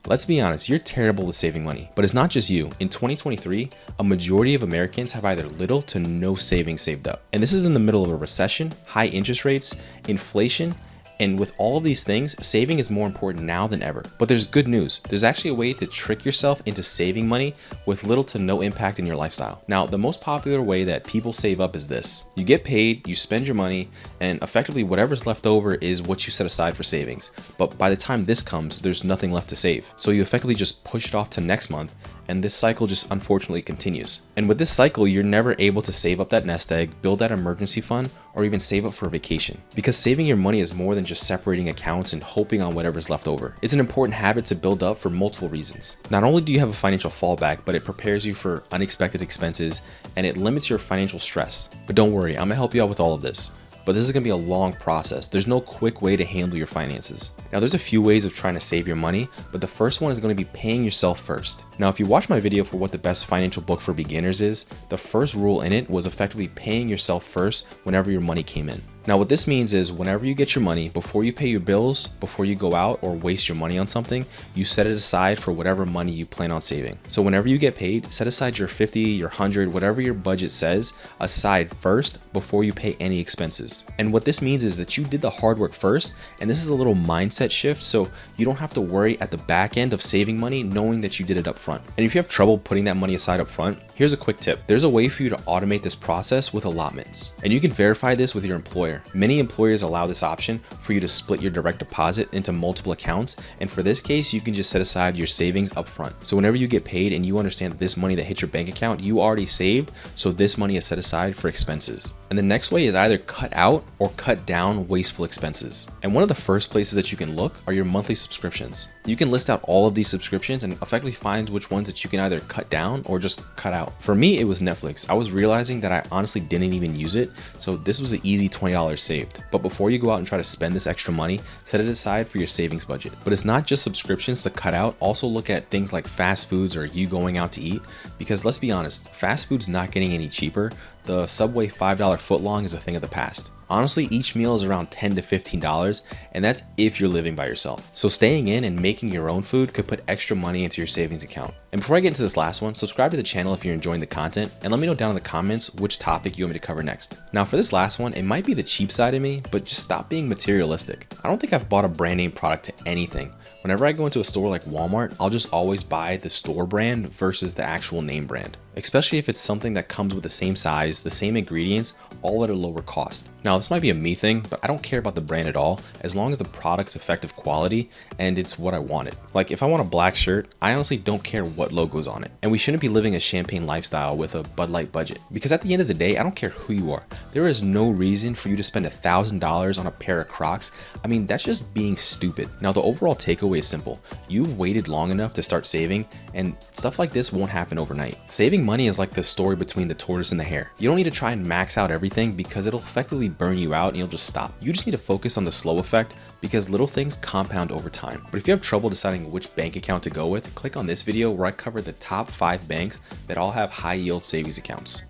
Let's be honest, you're terrible with saving money. But it's not just you. In 2023, a majority of Americans have either little to no savings saved up. And this is in the middle of a recession, high interest rates, inflation, and with all of these things, saving is more important now than ever. But there's good news. There's actually a way to trick yourself into saving money with little to no impact in your lifestyle. Now, the most popular way that people save up is this. You get paid, you spend your money, and effectively whatever's left over is what you set aside for savings. But by the time this comes, there's nothing left to save. So you effectively just push it off to next month, and this cycle just unfortunately continues. And with this cycle, you're never able to save up that nest egg, build that emergency fund, or even save up for a vacation. Because saving your money is more than just separating accounts and hoping on whatever's left over. It's an important habit to build up for multiple reasons. Not only do you have a financial fallback, but it prepares you for unexpected expenses and it limits your financial stress. But don't worry, I'm gonna help you out with all of this. But this is gonna be a long process. There's no quick way to handle your finances. Now, there's a few ways of trying to save your money, but the first one is gonna be paying yourself first. Now, if you watch my video for what the best financial book for beginners is, the first rule in it was effectively paying yourself first whenever your money came in. Now, what this means is whenever you get your money, before you pay your bills, before you go out or waste your money on something, you set it aside for whatever money you plan on saving. So whenever you get paid, set aside your 50, your 100, whatever your budget says, aside first before you pay any expenses. And what this means is that you did the hard work first, and this is a little mindset shift, so you don't have to worry at the back end of saving money knowing that you did it up front. And if you have trouble putting that money aside up front, here's a quick tip. There's a way for you to automate this process with allotments. And you can verify this with your employer. Many employers allow this option for you to split your direct deposit into multiple accounts, and for this case, you can just set aside your savings up front. So whenever you get paid and you understand that this money that hits your bank account, you already saved, so this money is set aside for expenses. And the next way is either cut out or cut down wasteful expenses. And one of the first places that you can look are your monthly subscriptions. You can list out all of these subscriptions and effectively find which ones that you can either cut down or just cut out. For me, it was Netflix. I was realizing that I honestly didn't even use it, so this was an easy $20 saved. But before you go out and try to spend this extra money, set it aside for your savings budget. But it's not just subscriptions to cut out. Also look at things like fast foods or you going out to eat, because let's be honest, fast food's not getting any cheaper. The Subway $5 footlong is a thing of the past. Honestly, each meal is around $10 to $15, and that's if you're living by yourself. So staying in and making your own food could put extra money into your savings account. And before I get into this last one, subscribe to the channel if you're enjoying the content, and let me know down in the comments which topic you want me to cover next. Now for this last one, it might be the cheap side of me, but just stop being materialistic. I don't think I've bought a brand name product to anything. Whenever I go into a store like Walmart, I'll just always buy the store brand versus the actual name brand, especially if it's something that comes with the same size, the same ingredients, all at a lower cost. Now, this might be a me thing, but I don't care about the brand at all, as long as the product's effective quality and it's what I wanted. Like if I want a black shirt, I honestly don't care what logo's on it. And we shouldn't be living a champagne lifestyle with a Bud Light budget, because at the end of the day, I don't care who you are. There is no reason for you to spend $1,000 on a pair of Crocs. I mean, that's just being stupid. Now, the overall takeaway is simple. You've waited long enough to start saving, and stuff like this won't happen overnight. Saving money is like the story between the tortoise and the hare. You don't need to try and max out everything because it'll effectively burn you out and you'll just stop. You just need to focus on the slow effect, because little things compound over time. But if you have trouble deciding which bank account to go with, click on this video where I cover the top 5 banks that all have high yield savings accounts.